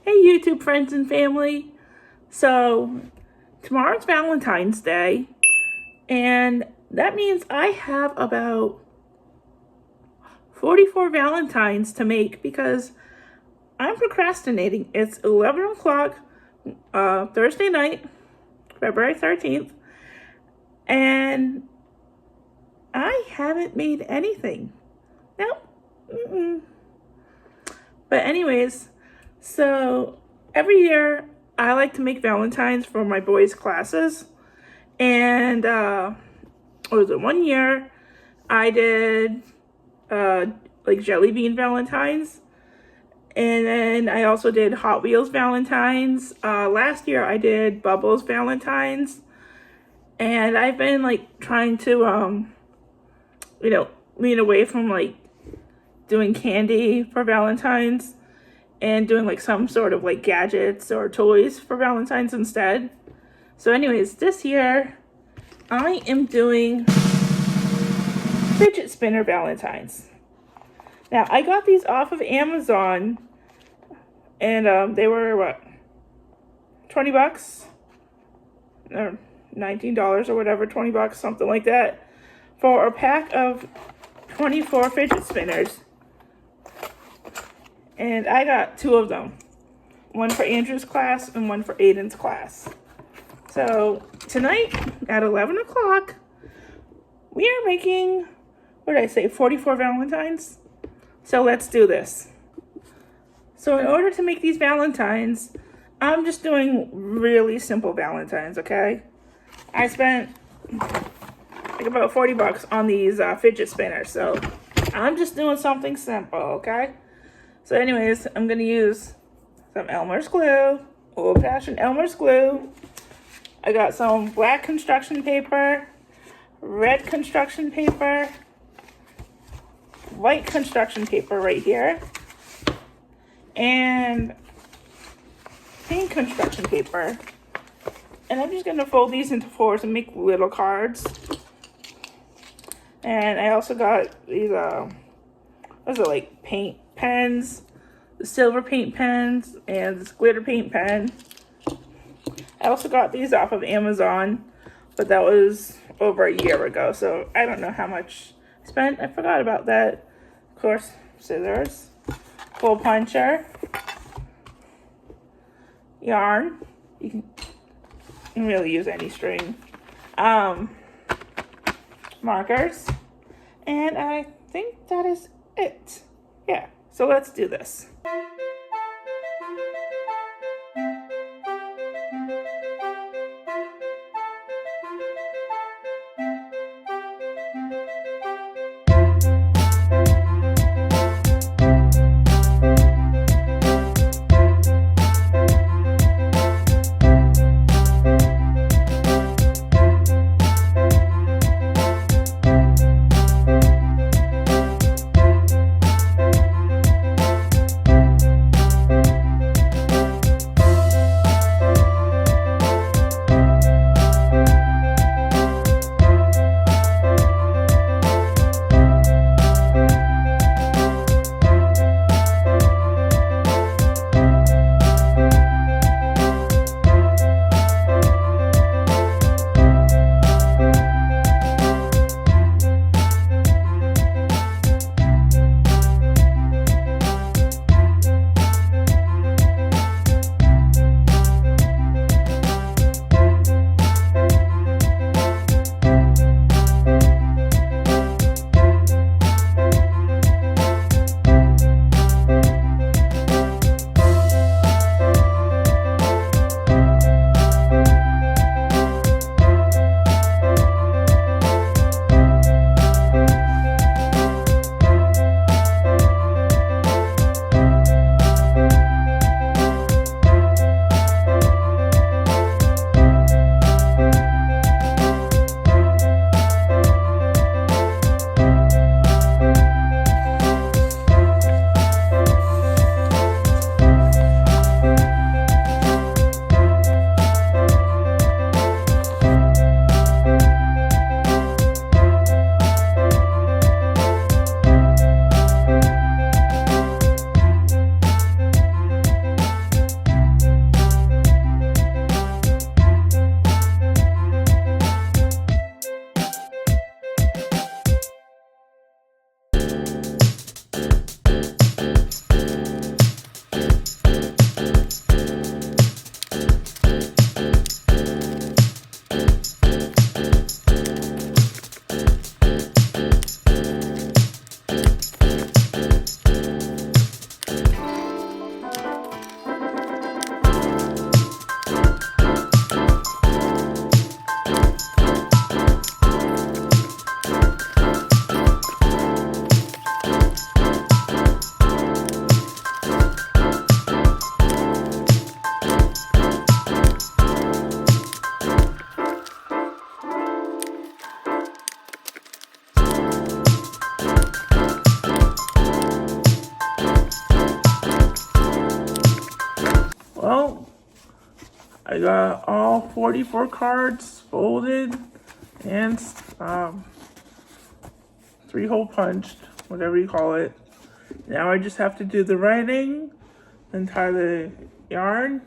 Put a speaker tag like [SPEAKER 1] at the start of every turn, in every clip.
[SPEAKER 1] Hey YouTube friends and family. So tomorrow's Valentine's Day, and that means I have about 44 Valentines to make because I'm procrastinating. It's 11 o'clock Thursday night, February 13th, and I haven't made anything. Nope. But anyways, so every year I like to make Valentines for my boys' classes. And one year I did like jelly bean Valentines. And then I also did Hot Wheels Valentines. Last year I did Bubbles Valentines. And I've been like trying to lean away from like doing candy for Valentine's and doing like some sort of like gadgets or toys for Valentine's instead. So anyways, this year I am doing fidget spinner Valentines. Now I got these off of Amazon and they were what, 20 bucks or $19 or whatever, 20 bucks, something like that, for a pack of 24 fidget spinners. And I got 2 of them. One for Andrew's class and one for Aiden's class. So tonight at 11 o'clock, we are making, 44 Valentines? So let's do this. So in order to make these Valentines, I'm just doing really simple Valentines, okay? I spent like about 40 bucks on these fidget spinners. So I'm just doing something simple, okay? So anyways, I'm going to use some Elmer's glue, old-fashioned Elmer's glue. I got some black construction paper, red construction paper, white construction paper right here, and pink construction paper. And I'm just going to fold these into 4s and make little cards. And I also got these, like paint pens, the silver paint pens, and this glitter paint pen. I also got these off of Amazon, but that was over a year ago, so I don't know how much I spent. I forgot about that. Of course, scissors, hole puncher, yarn. You can really use any string. Markers, and I think that is it. Yeah, so let's do this. I got all 44 cards folded and 3-hole punched, whatever you call it. Now I just have to do the writing and tie the yarn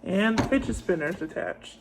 [SPEAKER 1] and the fidget spinners attached.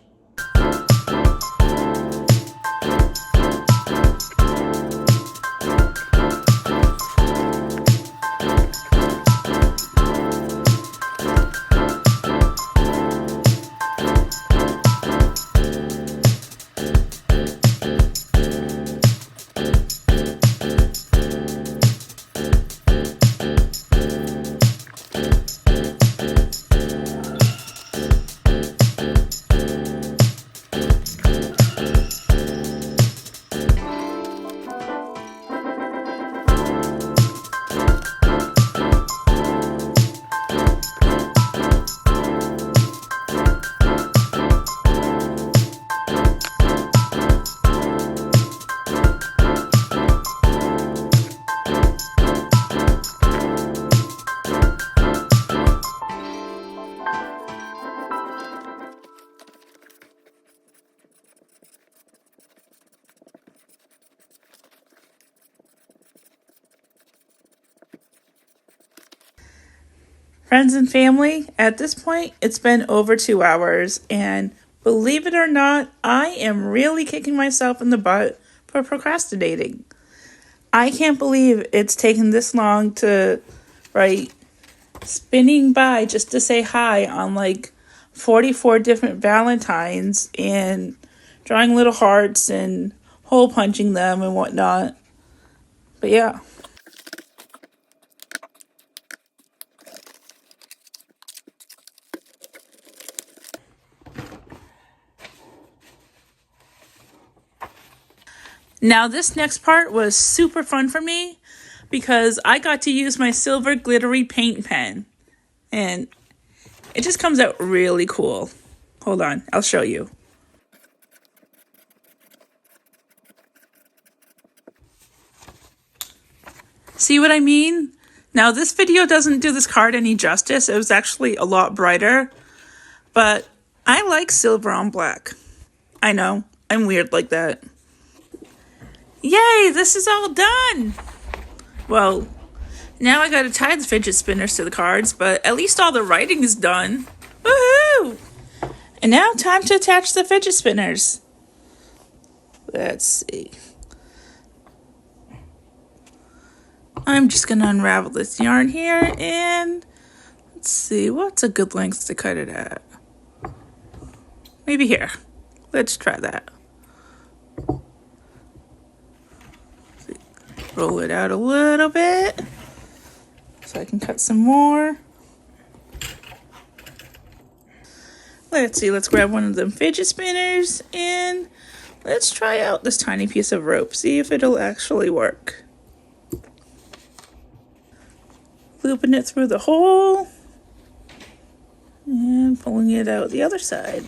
[SPEAKER 1] Friends and family, at this point, it's been over 2 hours, and believe it or not, I am really kicking myself in the butt for procrastinating. I can't believe it's taken this long to write spinning by just to say hi on like 44 different Valentines and drawing little hearts and hole punching them and whatnot. But yeah. Now this next part was super fun for me because I got to use my silver glittery paint pen and it just comes out really cool. Hold on, I'll show you. See what I mean? Now this video doesn't do this card any justice. It was actually a lot brighter, but I like silver on black. I know, I'm weird like that. Yay, this is all done! Well, now I gotta tie the fidget spinners to the cards, but at least all the writing is done. Woohoo! And now time to attach the fidget spinners. Let's see. I'm just gonna unravel this yarn here and let's see, what's a good length to cut it at? Maybe here. Let's try that. Roll it out a little bit so I can cut some more. Let's see, let's grab one of them fidget spinners and let's try out this tiny piece of rope, see if it'll actually work. Looping it through the hole and pulling it out the other side.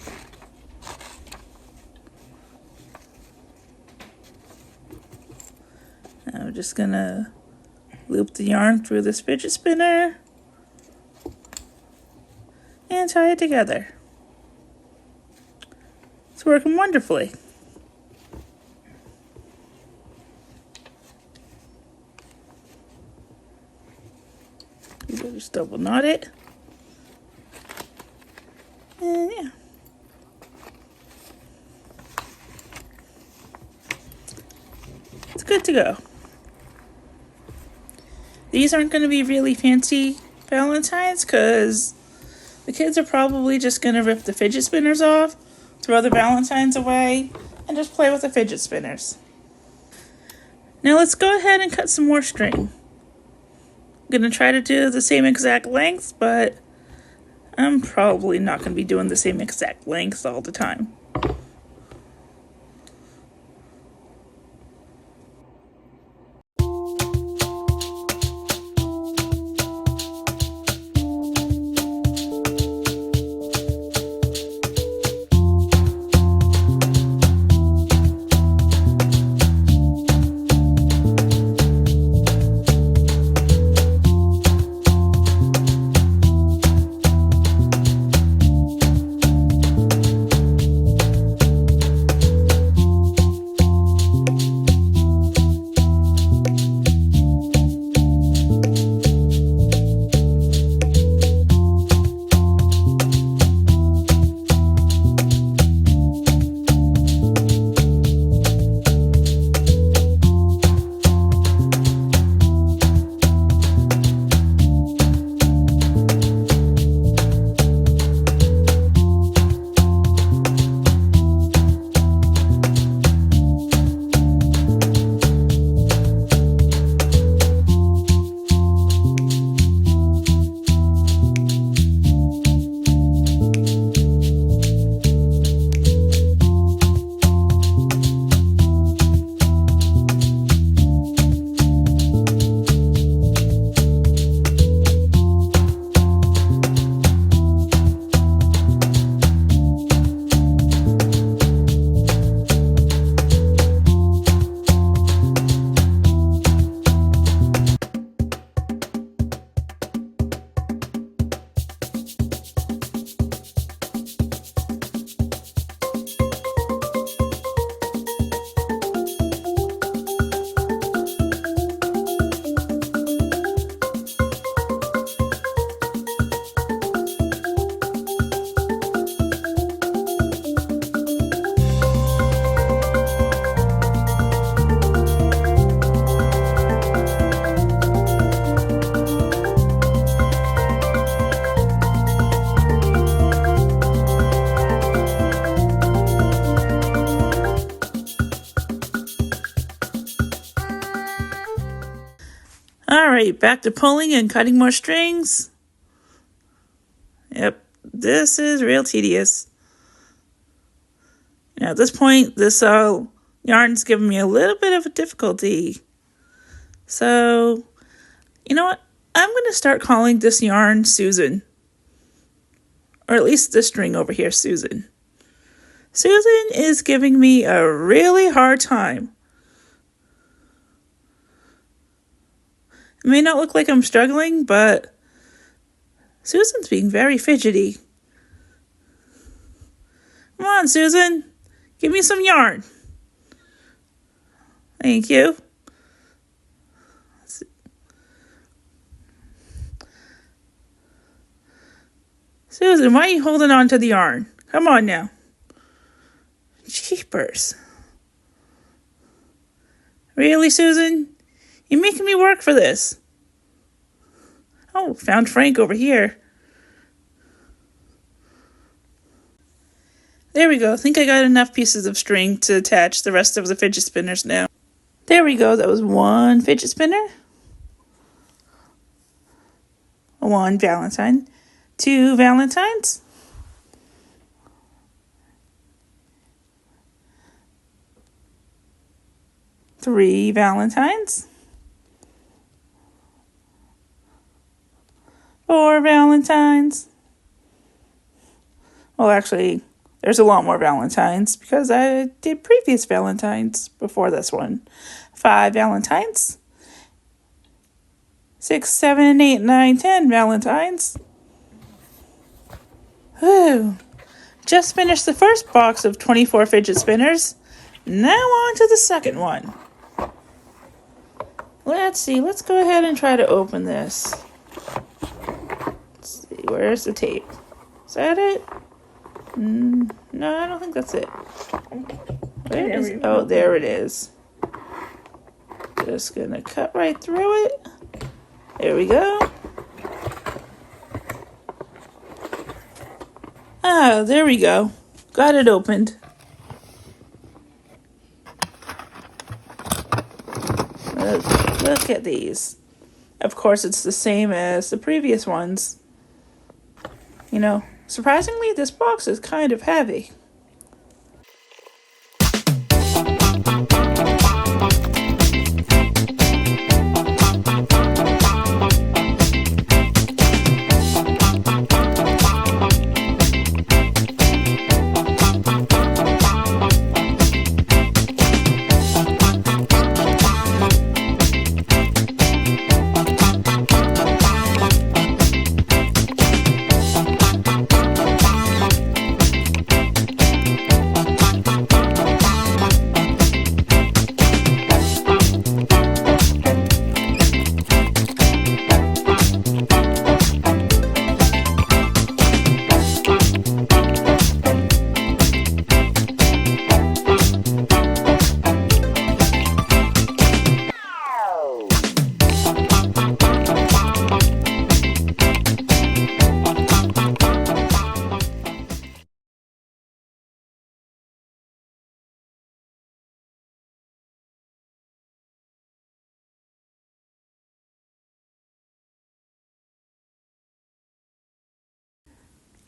[SPEAKER 1] Now I'm just gonna loop the yarn through this fidget spinner and tie it together. It's working wonderfully. Just double knot it. And yeah. It's good to go. These aren't going to be really fancy Valentines because the kids are probably just going to rip the fidget spinners off, throw the Valentines away, and just play with the fidget spinners. Now let's go ahead and cut some more string. I'm going to try to do the same exact length, but I'm probably not going to be doing the same exact length all the time. right, back to pulling and cutting more strings. Yep, this is real tedious. Now at this point, this yarn's giving me a little bit of a difficulty. So, you know what? I'm going to start calling this yarn Susan. Or at least this string over here, Susan. Susan is giving me a really hard time. It may not look like I'm struggling, but Susan's being very fidgety. Come on, Susan. Give me some yarn. Thank you. Susan, why are you holding on to the yarn? Come on now. Jeepers. Really, Susan? You're making me work for this. Oh, found Frank over here. There we go. I think I got enough pieces of string to attach the rest of the fidget spinners now. There we go. That was one fidget spinner. One Valentine. Two Valentines. Three Valentines. Four Valentines. Well, actually, there's a lot more Valentines because I did previous Valentines before this one. 5 Valentines. 6, 7, 8, 9, 10 Valentines. Whew. Just finished the first box of 24 fidget spinners. Now on to the second one. Let's see. Let's go ahead and try to open this. Let's see. Where's the tape? Is that it? No, I don't think that's it. Where is it? Oh, there it is. Just gonna cut right through it. There we go. Ah, there we go. Got it opened. Look at these. Of course, it's the same as the previous ones. You know, surprisingly, this box is kind of heavy.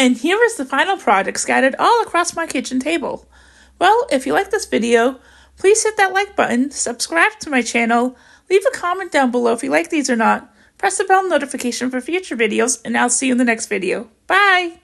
[SPEAKER 1] And here is the final product scattered all across my kitchen table. Well, if you like this video, please hit that like button, subscribe to my channel, leave a comment down below if you like these or not, press the bell notification for future videos, and I'll see you in the next video. Bye!